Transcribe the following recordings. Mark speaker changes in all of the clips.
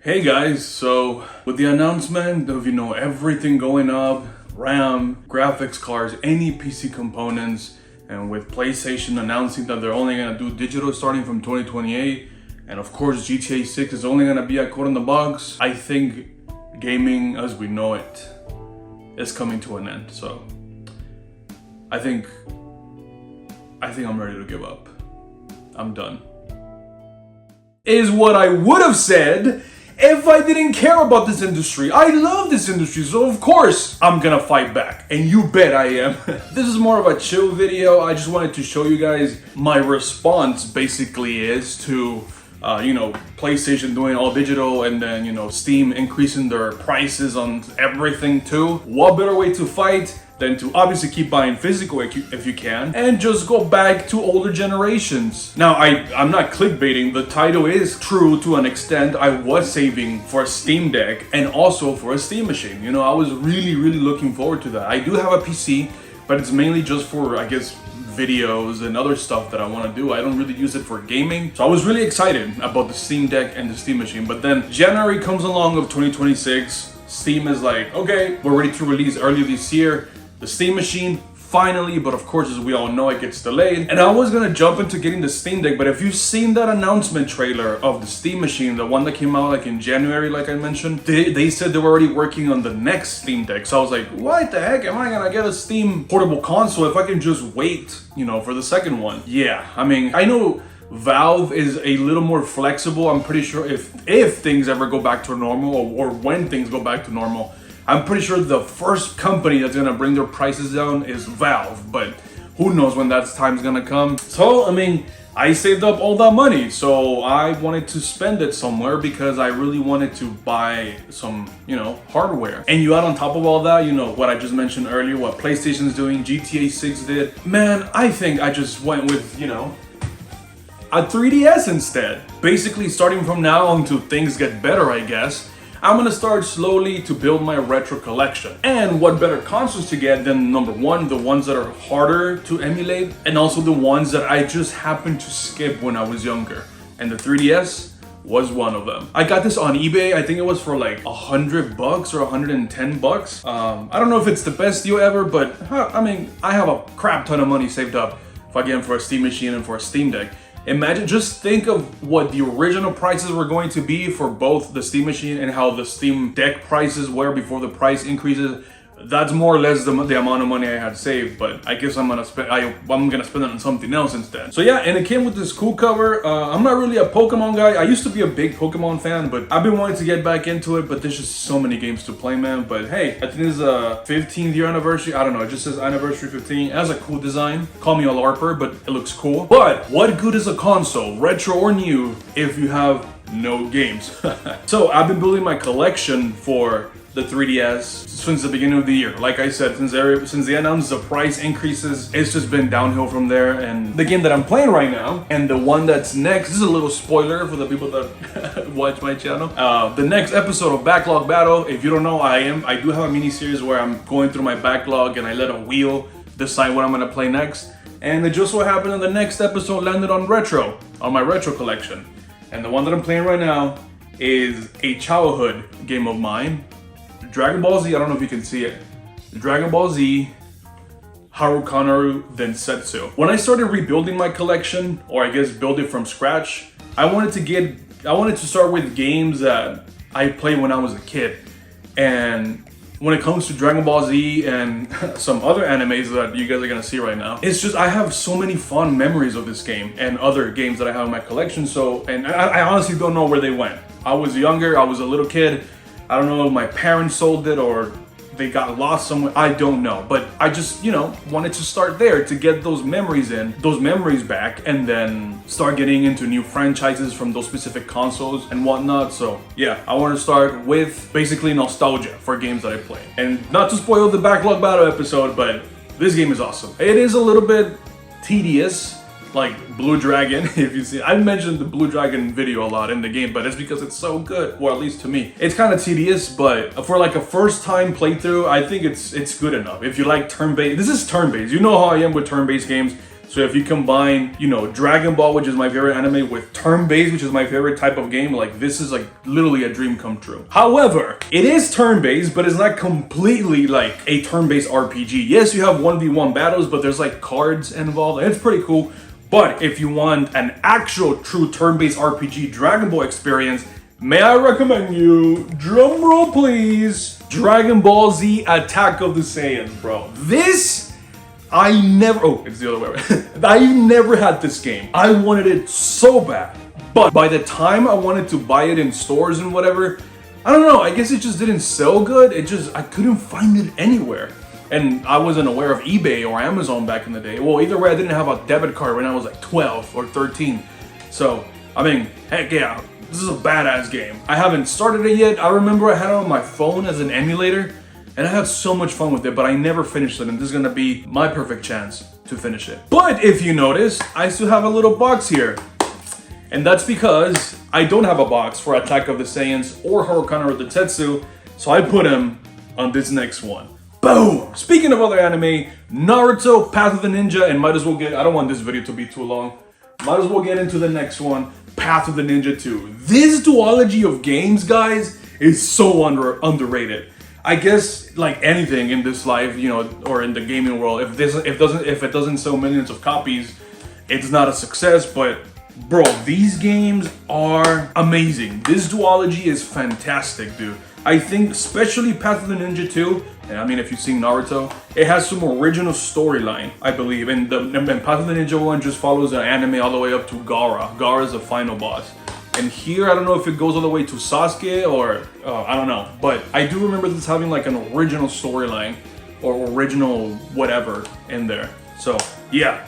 Speaker 1: Hey guys, so with the announcement of everything going up, RAM, graphics cards, any PC components, and with PlayStation announcing that they're only gonna do digital starting from 2028, and of course GTA 6 is only gonna be a code in the box, I think gaming as we know it is coming to an end. So I think I'm ready to give up. I'm done. Is what I would have said if I didn't care about this industry. I love this industry, so of course I'm gonna fight back, and you bet I am. This is more of a chill video. I just wanted to show you guys my response basically is to PlayStation doing all digital, and then Steam increasing their prices on everything too. What better way to fight than to obviously keep buying physical if you can, and just go back to older generations. Now, I'm not clickbaiting, the title is true to an extent. I was saving for a Steam Deck and also for a Steam machine. I was really looking forward to that. I do have a PC, but it's mainly just for, I guess, videos and other stuff that I want to do. I don't really use it for gaming. So I was really excited about the Steam Deck and the Steam machine, but then January comes along of 2026. Steam is like, okay, we're ready to release early this year the Steam machine, finally, but of course, as we all know, it gets delayed. And I was gonna jump into getting the Steam Deck, but if you've seen that announcement trailer of the Steam machine, the one that came out like in January, like I mentioned, they said they were already working on the next Steam Deck. So I was like, what the heck am I gonna get a Steam portable console if I can just wait, for the second one? Yeah, I mean, I know Valve is a little more flexible. I'm pretty sure if things ever go back to normal, or when things go back to normal, I'm pretty sure the first company that's gonna bring their prices down is Valve, but who knows when that time's gonna come. So, I mean, I saved up all that money, so I wanted to spend it somewhere because I really wanted to buy some, hardware. And you add on top of all that, what I just mentioned earlier, what PlayStation's doing, GTA 6 did. Man, I think I just went with, a 3DS instead. Basically, starting from now until things get better, I guess, I'm gonna start slowly to build my retro collection. And what better consoles to get than number one, the ones that are harder to emulate, and also the ones that I just happened to skip when I was younger. And the 3DS was one of them. I got this on eBay. I think it was for like $100 or $110. I don't know if it's the best deal ever, but I mean, I have a crap ton of money saved up for a Steam machine and for a Steam Deck. Imagine, just think of what the original prices were going to be for both the Steam machine and how the Steam Deck prices were before the price increases. That's more or less the amount of money I had saved, but I guess I'm gonna spend it on something else instead. So yeah, and it came with this cool cover. I'm not really a Pokemon guy. I used to be a big Pokemon fan, but I've been wanting to get back into it, but there's just so many games to play, man. But hey, I think this is a 15th year anniversary. I don't know, it just says anniversary 15. It has a cool design. Call me a LARPer, but it looks cool. But what good is a console, retro or new, if you have no games? So I've been building my collection for the 3DS since the beginning of the year. Like I said, since they announced the price increases, it's just been downhill from there. And the game that I'm playing right now, and the one that's next, this is a little spoiler for the people that watch my channel. The next episode of Backlog Battle, if you don't know, I do have a mini series where I'm going through my backlog and I let a wheel decide what I'm gonna play next. And it just so happened that the next episode landed on my retro collection. And the one that I'm playing right now is a childhood game of mine. Dragon Ball Z, I don't know if you can see it. Dragon Ball Z, Harukaru Densetsu. When I started rebuilding my collection, or I guess build it from scratch, I wanted to start with games that I played when I was a kid. And when it comes to Dragon Ball Z and some other animes that you guys are gonna see right now, it's just, I have so many fond memories of this game and other games that I have in my collection. So, and I honestly don't know where they went. I was younger, I was a little kid. I don't know if my parents sold it or they got lost somewhere. I don't know. But I just, wanted to start there to get those memories back, and then start getting into new franchises from those specific consoles and whatnot. So yeah, I want to start with basically nostalgia for games that I play. And not to spoil the Backlog Battle episode, but this game is awesome. It is a little bit tedious, like Blue Dragon. If you see, I mentioned the Blue Dragon video a lot in the game, but it's because it's so good, or at least to me. It's kind of tedious, but for like a first time playthrough, I think it's good enough. If you like turn-based, this is turn-based. You know how I am with turn-based games. So if you combine, you know, Dragon Ball, which is my favorite anime, with turn-based, which is my favorite type of game, like this is like literally a dream come true. However, it is turn-based, but it's not completely like a turn-based RPG. Yes, you have 1v1 battles, but there's like cards involved, and it's pretty cool. But if you want an actual true turn-based RPG Dragon Ball experience, may I recommend you, drum roll please, Dragon Ball Z Attack of the Saiyans, bro. This, I never, oh, it's the other way around. I never had this game. I wanted it so bad. But by the time I wanted to buy it in stores and whatever, I don't know, I guess it just didn't sell good. I couldn't find it anywhere. And I wasn't aware of eBay or Amazon back in the day. Well, either way, I didn't have a debit card when I was like 12 or 13. So, I mean, heck yeah, this is a badass game. I haven't started it yet. I remember I had it on my phone as an emulator, and I had so much fun with it, but I never finished it, and this is gonna be my perfect chance to finish it. But if you notice, I still have a little box here. And that's because I don't have a box for Attack of the Saiyans or Horikoshi no Tetsu, so I put them on this next one. Boom! Speaking of other anime, Naruto, Path of the Ninja, and might as well get, I don't want this video to be too long, might as well get into the next one, Path of the Ninja 2. This duology of games, guys, is so underrated. I guess like anything in this life, you know, or in the gaming world, if it doesn't sell millions of copies, it's not a success. But bro, these games are amazing. This duology is fantastic, dude. I think especially Path of the Ninja 2, and I mean if you've seen Naruto, it has some original storyline, I believe. And Path of the Ninja 1 just follows an anime all the way up to Gaara. Gaara is the final boss. And here, I don't know if it goes all the way to Sasuke or, I don't know. But I do remember this having like an original storyline or original whatever in there. So yeah,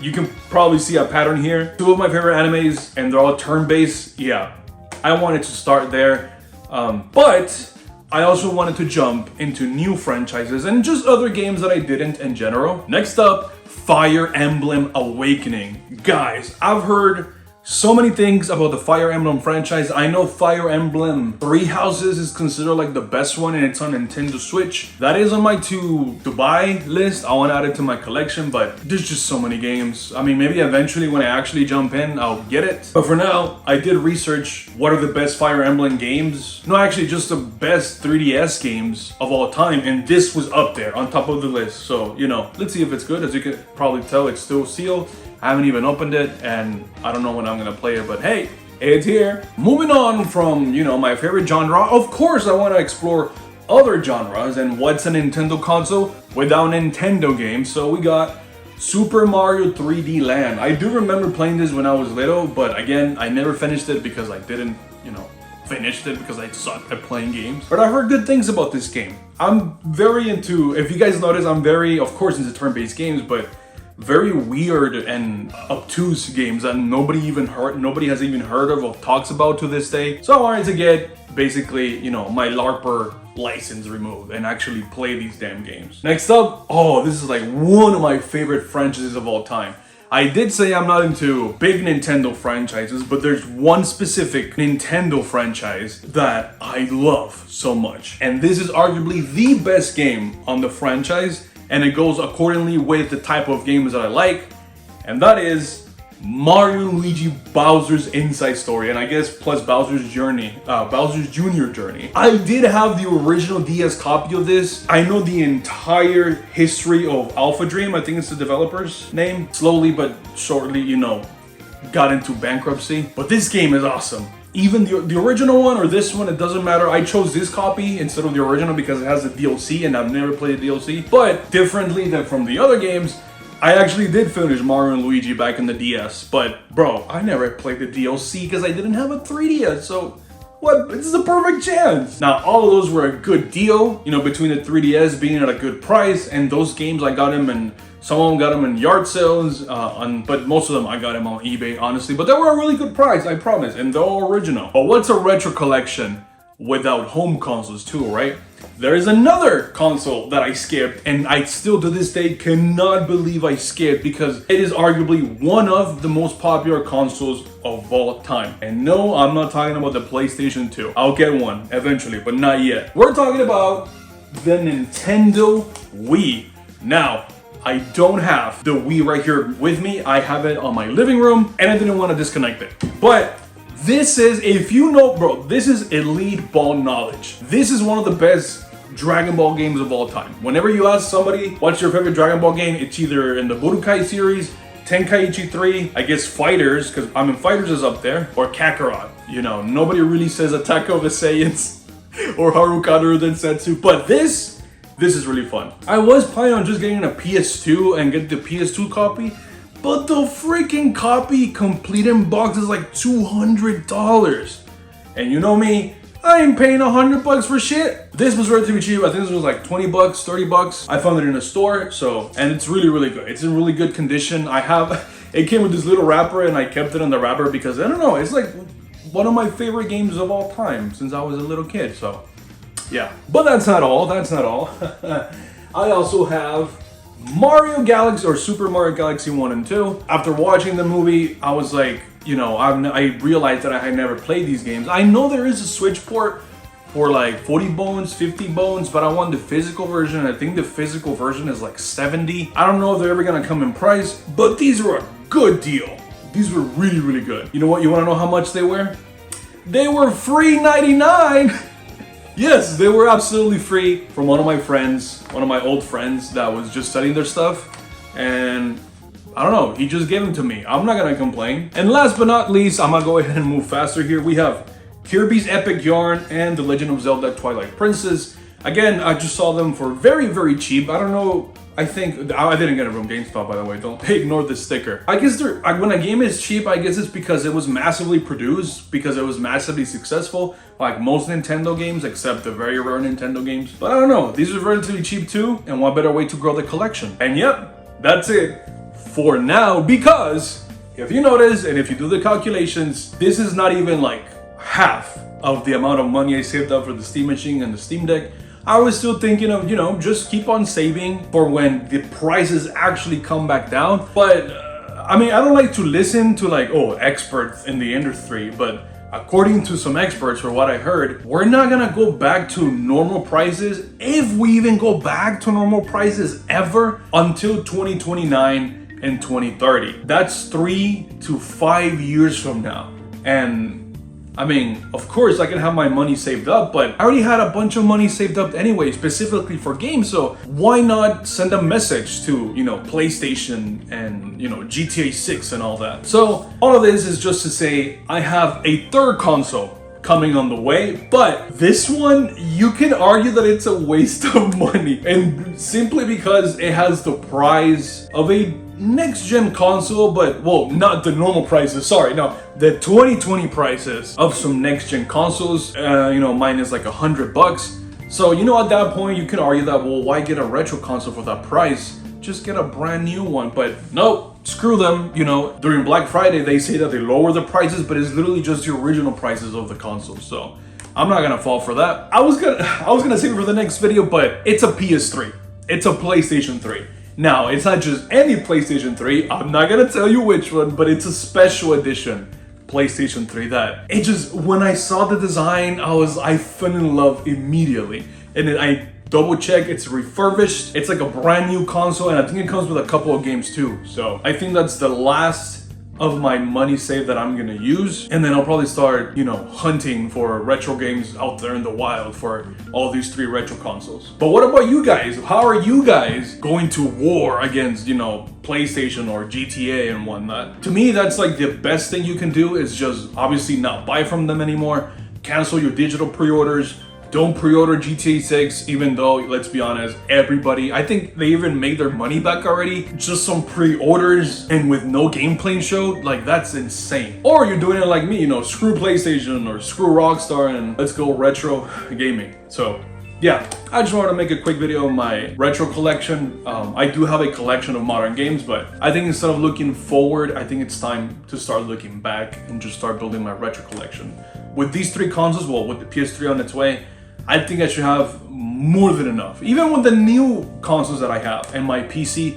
Speaker 1: you can probably see a pattern here. Two of my favorite animes, and they're all turn-based. Yeah, I wanted to start there. But I also wanted to jump into new franchises and just other games that I didn't in general. Next up, Fire Emblem Awakening. Guys, I've heard so many things about the Fire Emblem franchise. I know Fire Emblem Three Houses is considered like the best one, and it's on Nintendo Switch. That is on my to buy list. I want to add it to my collection, but there's just so many games. I mean, maybe eventually when I actually jump in, I'll get it. But for now, I did research what are the best Fire Emblem games. No, actually just the best 3DS games of all time, and this was up there on top of the list. So, you know, let's see if it's good. As you can probably tell, it's still sealed. I haven't even opened it, and I don't know when I'm gonna play it, but hey, it's here. Moving on from, you know, my favorite genre, of course I want to explore other genres, and what's a Nintendo console without Nintendo games? So we got Super Mario 3D Land. I do remember playing this when I was little, but again, I never finished it because I didn't, you know, finished it because I sucked at playing games. But I heard good things about this game. I'm very into, if you guys notice, I'm very, of course, into turn-based games, but very weird and obtuse games that nobody has even heard of or talks about to this day. So I wanted to get basically, you know, my LARPer license removed and actually play these damn games. Next up, oh, this is like one of my favorite franchises of all time. I did say I'm not into big Nintendo franchises, but there's one specific Nintendo franchise that I love so much. And this is arguably the best game on the franchise, and it goes accordingly with the type of games that I like, and that is Mario and Luigi Bowser's Inside Story, and I guess plus Bowser's Journey, Bowser's Jr. Journey. I did have the original DS copy of this. I know the entire history of Alpha Dream, I think it's the developer's name. Slowly but shortly, you know, got into bankruptcy, but this game is awesome. Even the original one or this one, it doesn't matter. I chose this copy instead of the original because it has the DLC, and I've never played the DLC. But differently than from the other games, I actually did finish Mario and Luigi back in the DS. But bro, I never played the DLC because I didn't have a 3DS. So what? This is a perfect chance. Now, all of those were a good deal, you know, between the 3DS being at a good price, and those games I got them in. Some of them got them in yard sales, but most of them I got them on eBay, honestly. But they were a really good price, I promise, and they're all original. But what's a retro collection without home consoles too, right? There is another console that I skipped, and I still to this day cannot believe I skipped because it is arguably one of the most popular consoles of all time. And no, I'm not talking about the PlayStation 2. I'll get one eventually, but not yet. We're talking about the Nintendo Wii. Now, I don't have the Wii right here with me. I have it on my living room and I didn't want to disconnect it. But this is, if you know, bro, this is elite ball knowledge. This is one of the best Dragon Ball games of all time. Whenever you ask somebody, what's your favorite Dragon Ball game? It's either in the Budokai series, Tenkaichi 3, I guess Fighters, because I mean Fighters is up there, or Kakarot. You know, nobody really says Attack of the Saiyans or Haruka Densetsu, but this is really fun. I was planning on just getting a PS2 and get the PS2 copy, but the freaking copy complete in box is like $200. And you know me, I ain't paying $100 for shit. This was relatively cheap. I think this was like 20 bucks, 30 bucks. I found it in a store, so, and it's really, really good. It's in really good condition. It came with this little wrapper and I kept it in the wrapper because, I don't know, it's like one of my favorite games of all time since I was a little kid, so yeah. But that's not all, I also have Mario Galaxy, or Super Mario Galaxy 1 and 2. After watching the movie, I was like, you know, I realized that I had never played these games. I know there is a Switch port for like 40 bones, 50 bones, but I want the physical version. I think the physical version is like 70. I don't know if they're ever gonna come in price, but these were a good deal. These were really, really good. You know what? You wanna know how much they were? They were free $99. Yes, they were absolutely free from one of my friends, one of my old friends that was just studying their stuff. And I don't know, he just gave them to me. I'm not gonna complain. And last but not least, I'm gonna go ahead and move faster here. We have Kirby's Epic Yarn and The Legend of Zelda Twilight Princess. Again, I just saw them for very, very cheap. I don't know, I think, I didn't get it from GameStop, by the way. Don't ignore the sticker. I guess when a game is cheap, I guess it's because it was massively produced, because it was massively successful, like most Nintendo games, except the very rare Nintendo games. But I don't know, these are relatively cheap too, and what better way to grow the collection? And yep, that's it for now, because if you notice, and if you do the calculations, this is not even like half of the amount of money I saved up for the Steam Machine and the Steam Deck. I was still thinking of, you know, just keep on saving for when the prices actually come back down. But I mean, I don't like to listen to like, oh, experts in the industry, but according to some experts, or what I heard, we're not gonna go back to normal prices, if we even go back to normal prices ever, until 2029 and 2030. That's 3 to 5 years from now. And I mean, of course I can have my money saved up, but I already had a bunch of money saved up anyway, specifically for games, so why not send a message to, you know, PlayStation and, you know, GTA 6 and all that. So all of this is just to say I have a third console coming on the way, but this one, you can argue that it's a waste of money, and simply because it has the price of a next-gen console, but, well, not the normal prices, sorry, no, the 2020 prices of some next-gen consoles, you know, mine is like $100. So, you know, at that point, you can argue that, well, why get a retro console for that price? Just get a brand new one, but no, screw them. You know, during Black Friday, they say that they lower the prices, but it's literally just the original prices of the console, so I'm not gonna fall for that. I was gonna save it for the next video, but it's a PS3. It's a PlayStation 3. Now, it's not just any PlayStation 3, I'm not gonna tell you which one, but it's a special edition PlayStation 3 that it just, when I saw the design, I fell in love immediately. And then I double check, it's refurbished, it's like a brand new console, and I think it comes with a couple of games too. So I think that's the last of my money saved that I'm gonna use, and then I'll probably start, you know, hunting for retro games out there in the wild for all these 3 retro consoles. But what about you guys? How are you guys going to war against, you know, PlayStation or GTA and whatnot? To me, that's like the best thing you can do, is just obviously not buy from them anymore, cancel your digital pre-orders. Don't pre-order GTA 6, even though, let's be honest, everybody, I think they even made their money back already. Just some pre-orders and with no gameplay showed, like, that's insane. Or you're doing it like me, you know, screw PlayStation or screw Rockstar and let's go retro gaming. So yeah, I just wanted to make a quick video of my retro collection. I do have a collection of modern games, but I think instead of looking forward, I think it's time to start looking back and just start building my retro collection. With these 3 consoles, well, with the PS3 on its way, I think I should have more than enough. Even with the new consoles that I have and my PC,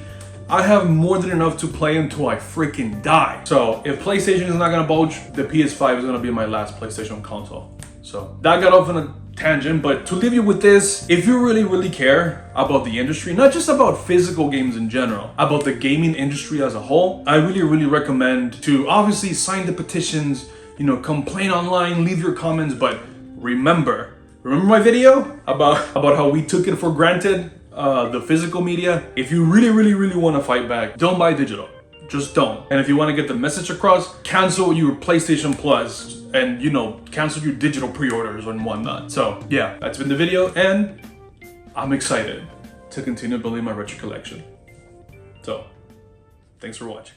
Speaker 1: I have more than enough to play until I freaking die. So if PlayStation is not gonna bulge, the PS5 is gonna be my last PlayStation console. So that got off in a tangent, but to leave you with this, if you really care about the industry, not just about physical games in general, about the gaming industry as a whole, I really recommend to obviously sign the petitions, you know, complain online, leave your comments, but remember my video about how we took it for granted, the physical media? If you really want to fight back, don't buy digital. Just don't. And if you want to get the message across, cancel your PlayStation Plus and, you know, cancel your digital pre-orders and whatnot. So yeah, that's been the video, and I'm excited to continue building my retro collection. So thanks for watching.